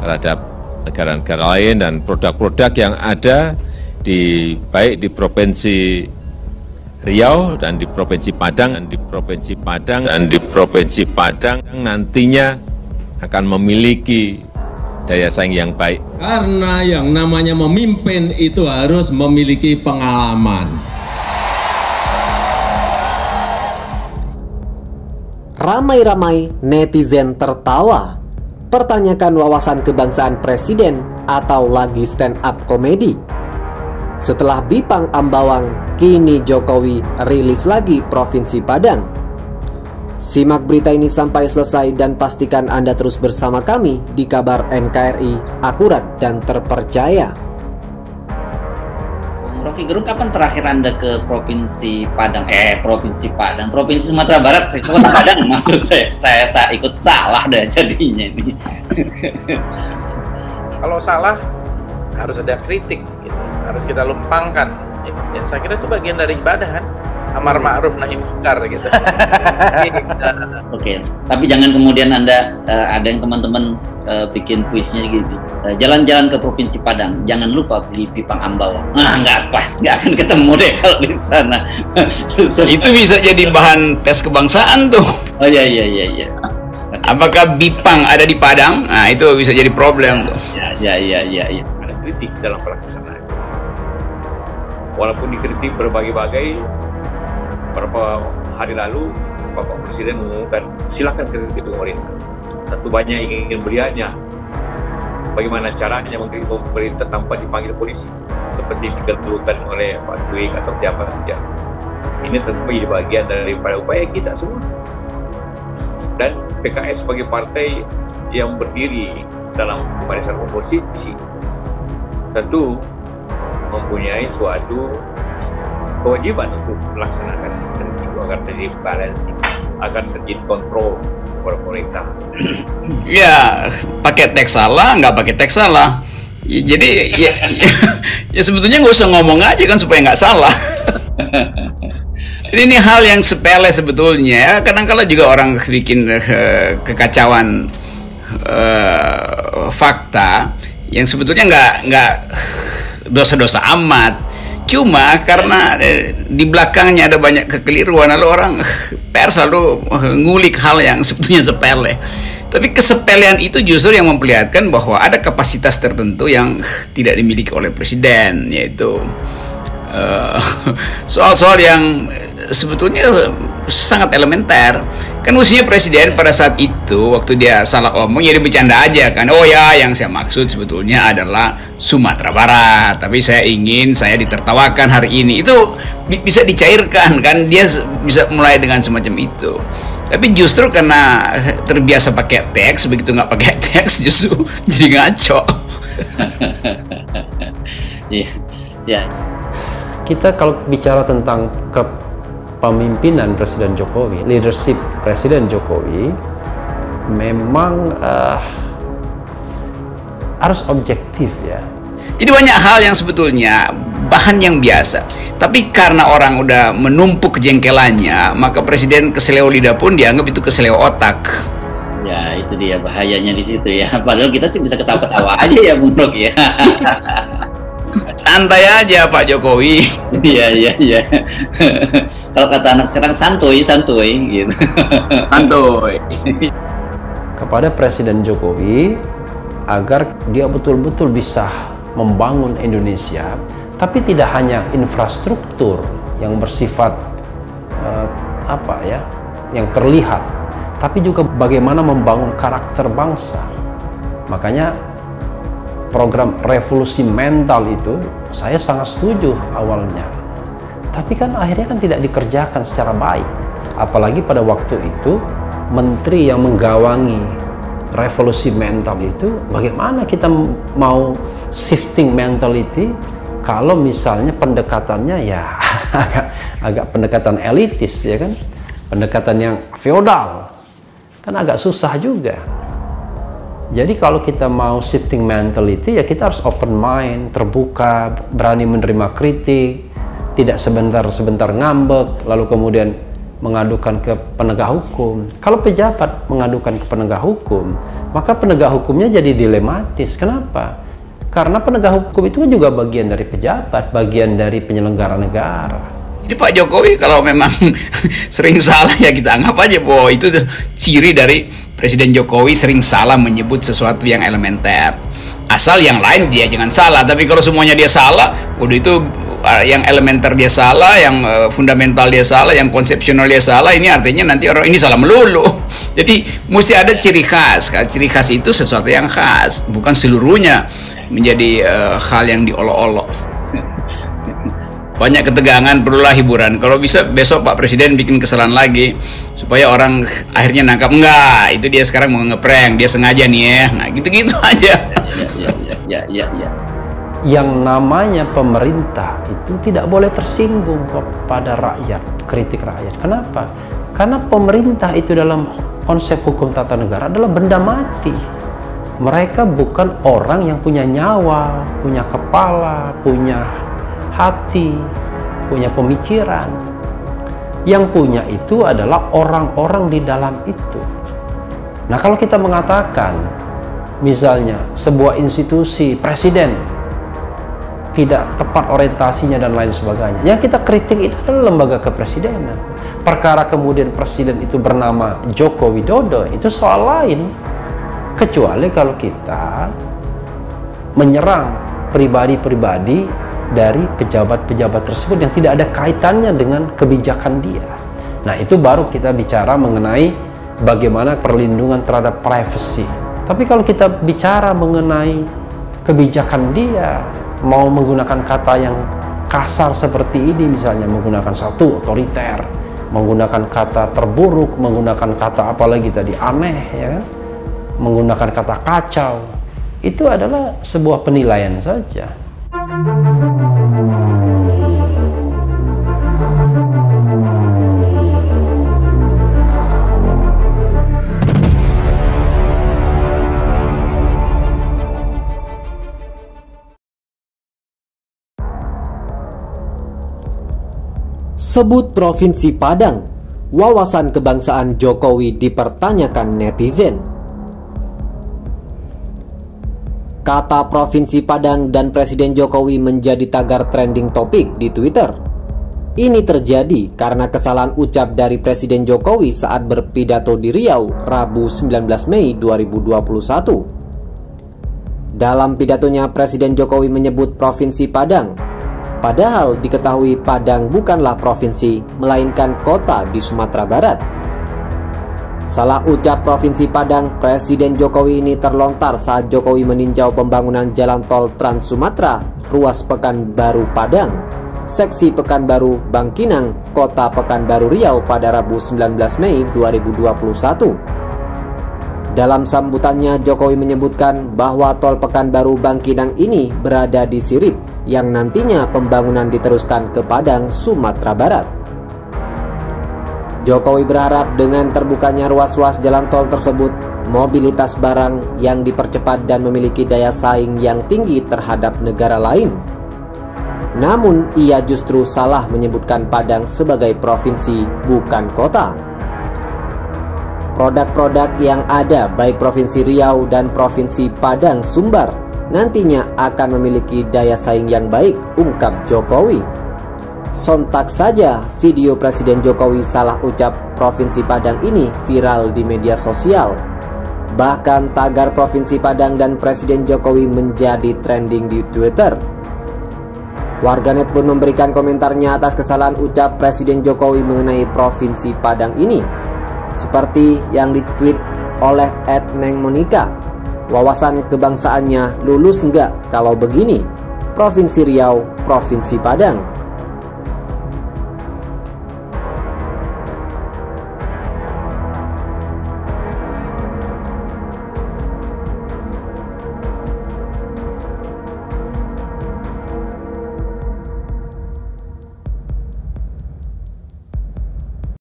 terhadap negara-negara lain dan produk-produk yang ada baik di Provinsi Riau dan di Provinsi Padang nantinya akan memiliki daya saing yang baik. Karena yang namanya memimpin itu harus memiliki pengalaman. Ramai-ramai netizen tertawa, pertanyakan wawasan kebangsaan presiden atau lagi stand up komedi. Setelah Bipang Ambawang, kini Jokowi rilis lagi Provinsi Padang. Simak berita ini sampai selesai dan pastikan Anda terus bersama kami di Kabar NKRI, akurat dan terpercaya. Rocky Gerung, kapan terakhir Anda ke Provinsi Padang? Provinsi Sumatera Barat, Kota Padang maksud saya ikut salah dah jadinya ini. Kalau salah harus ada kritik, gitu. Harus kita lumpangkan. Ya, saya kira itu bagian dari ibadah kan, amar ma'ruf nahi munkar gitu. Oke, tapi jangan kemudian Anda ada yang teman-teman bikin kuisnya gitu. Jalan-jalan ke Provinsi Padang, jangan lupa beli Bipang Ambawang. Nah, nggak pas, nggak akan ketemu deh kalau di sana. Itu bisa jadi bahan tes kebangsaan tuh. Oh iya. Apakah Bipang ada di Padang? Nah, itu bisa jadi problem tuh. Ya. Ada kritik dalam pelaksanaan. Walaupun dikritik berbagai-bagai, beberapa hari lalu Bapak Presiden mengumumkan silakan kritik pemerintah. Tentu banyak yang ingin melihatnya bagaimana caranya mengkritik pemerintah tanpa dipanggil polisi, seperti dikeluhkan oleh Pak Twig atau siapa saja. Ini tentu menjadi bagian daripada upaya kita semua. Dan PKS sebagai partai yang berdiri dalam barisan oposisi tentu mempunyai suatu kewajiban untuk melaksanakan itu agar terjadi balancing, agar terjadi kontrol kepada pemerintah. Ya, pakai teks salah, nggak pakai teks salah. Jadi ya sebetulnya nggak usah ngomong aja kan supaya nggak salah. Ini hal yang sepele sebetulnya. Kadang-kala juga orang bikin kekacauan fakta yang sebetulnya nggak dosa-dosa amat. Cuma karena di belakangnya ada banyak kekeliruan, lalu orang pers selalu ngulik hal yang sebetulnya sepele. Tapi kesepelean itu justru yang memperlihatkan bahwa ada kapasitas tertentu yang tidak dimiliki oleh presiden, yaitu soal-soal yang sebetulnya sangat elementer. Kan mestinya presiden pada saat itu waktu dia salah omong ya bercanda aja kan. Oh ya, yang saya maksud sebetulnya adalah Sumatera Barat, tapi saya ditertawakan hari ini. Itu bisa dicairkan kan, dia bisa mulai dengan semacam itu. Tapi justru karena terbiasa pakai teks, begitu nggak pakai teks justru jadi ngaco. Iya. Kita kalau bicara tentang kepemimpinan Presiden Jokowi, leadership Presiden Jokowi, memang harus objektif ya. Jadi banyak hal yang sebetulnya bahan yang biasa, tapi karena orang udah menumpuk kejengkelannya, maka presiden keseleo lidah pun dianggap itu keseleo otak. Ya, itu dia bahayanya di situ ya. Padahal kita sih bisa ketawa-ketawa aja ya, Bung Rok ya. Santai aja Pak Jokowi. Iya. Kalau kata anak sekarang santuy gitu. Santuy. Kepada Presiden Jokowi agar dia betul-betul bisa membangun Indonesia, tapi tidak hanya infrastruktur yang bersifat yang terlihat, tapi juga bagaimana membangun karakter bangsa. Makanya program revolusi mental itu saya sangat setuju awalnya, tapi kan akhirnya kan tidak dikerjakan secara baik. Apalagi pada waktu itu menteri yang menggawangi revolusi mental itu, bagaimana kita mau shifting mentality kalau misalnya pendekatannya ya agak pendekatan elitis ya kan, pendekatan yang feodal kan agak susah juga. Jadi kalau kita mau shifting mentality ya kita harus open mind, terbuka, berani menerima kritik, tidak sebentar-sebentar ngambek lalu kemudian mengadukan ke penegak hukum. Kalau pejabat mengadukan ke penegak hukum, maka penegak hukumnya jadi dilematis. Kenapa? Karena penegak hukum itu juga bagian dari pejabat, bagian dari penyelenggara negara. Jadi Pak Jokowi kalau memang sering salah, ya kita anggap aja bahwa itu ciri dari Presiden Jokowi, sering salah menyebut sesuatu yang elementer. Asal yang lain dia jangan salah, tapi kalau semuanya dia salah, waduh itu yang elementer dia salah, yang fundamental dia salah, yang konsepsional dia salah, ini artinya nanti orang ini salah melulu. Jadi mesti ada ciri khas. Ciri khas itu sesuatu yang khas, bukan seluruhnya menjadi hal yang diolok-olok. Banyak ketegangan, perlulah hiburan. Kalau bisa besok Pak Presiden bikin kesalahan lagi supaya orang akhirnya nangkap, enggak, itu dia sekarang mau ngeprank, dia sengaja nih ya. Nah, gitu-gitu aja. Ya. Yang namanya pemerintah itu tidak boleh tersinggung kepada rakyat, kritik rakyat. Kenapa? Karena pemerintah itu dalam konsep hukum tata negara adalah benda mati. Mereka bukan orang yang punya nyawa, punya kepala, punya hati, punya pemikiran. Yang punya itu adalah orang-orang di dalam itu. Nah, kalau kita mengatakan misalnya sebuah institusi presiden tidak tepat orientasinya dan lain sebagainya, yang kita kritik itu adalah lembaga kepresidenan. Perkara kemudian presiden itu bernama Joko Widodo, itu soal lain. Kecuali kalau kita menyerang pribadi-pribadi dari pejabat-pejabat tersebut yang tidak ada kaitannya dengan kebijakan dia. Nah, itu baru kita bicara mengenai bagaimana perlindungan terhadap privasi. Tapi kalau kita bicara mengenai kebijakan dia, mau menggunakan kata yang kasar seperti ini, misalnya menggunakan satu otoriter, menggunakan kata terburuk, menggunakan kata apalagi tadi aneh, ya kan? Menggunakan kata kacau, itu adalah sebuah penilaian saja. Sebut Provinsi Padang, wawasan kebangsaan Jokowi dipertanyakan netizen. Kata Provinsi Padang dan Presiden Jokowi menjadi tagar trending topik di Twitter. Ini terjadi karena kesalahan ucap dari Presiden Jokowi saat berpidato di Riau, Rabu 19 Mei 2021. Dalam pidatonya, Presiden Jokowi menyebut Provinsi Padang. Padahal diketahui Padang bukanlah provinsi, melainkan kota di Sumatera Barat. Salah ucap Provinsi Padang Presiden Jokowi ini terlontar saat Jokowi meninjau pembangunan jalan tol Trans Sumatera, ruas Pekanbaru Padang, seksi Pekanbaru Bangkinang, kota Pekanbaru Riau pada Rabu 19 Mei 2021. Dalam sambutannya, Jokowi menyebutkan bahwa tol Pekanbaru Bangkinang ini berada di Sirip, yang nantinya pembangunan diteruskan ke Padang, Sumatera Barat. Jokowi berharap dengan terbukanya ruas-ruas jalan tol tersebut, mobilitas barang yang dipercepat dan memiliki daya saing yang tinggi terhadap negara lain. Namun, ia justru salah menyebutkan Padang sebagai provinsi, bukan kota. Produk-produk yang ada baik Provinsi Riau dan Provinsi Padang Sumbar nantinya akan memiliki daya saing yang baik, ungkap Jokowi. Sontak saja video Presiden Jokowi salah ucap Provinsi Padang ini viral di media sosial. Bahkan tagar Provinsi Padang dan Presiden Jokowi menjadi trending di Twitter. Warganet pun memberikan komentarnya atas kesalahan ucap Presiden Jokowi mengenai Provinsi Padang ini. Seperti yang ditweet oleh @nengmonika. Wawasan kebangsaannya lulus enggak kalau begini? Provinsi Riau, Provinsi Padang.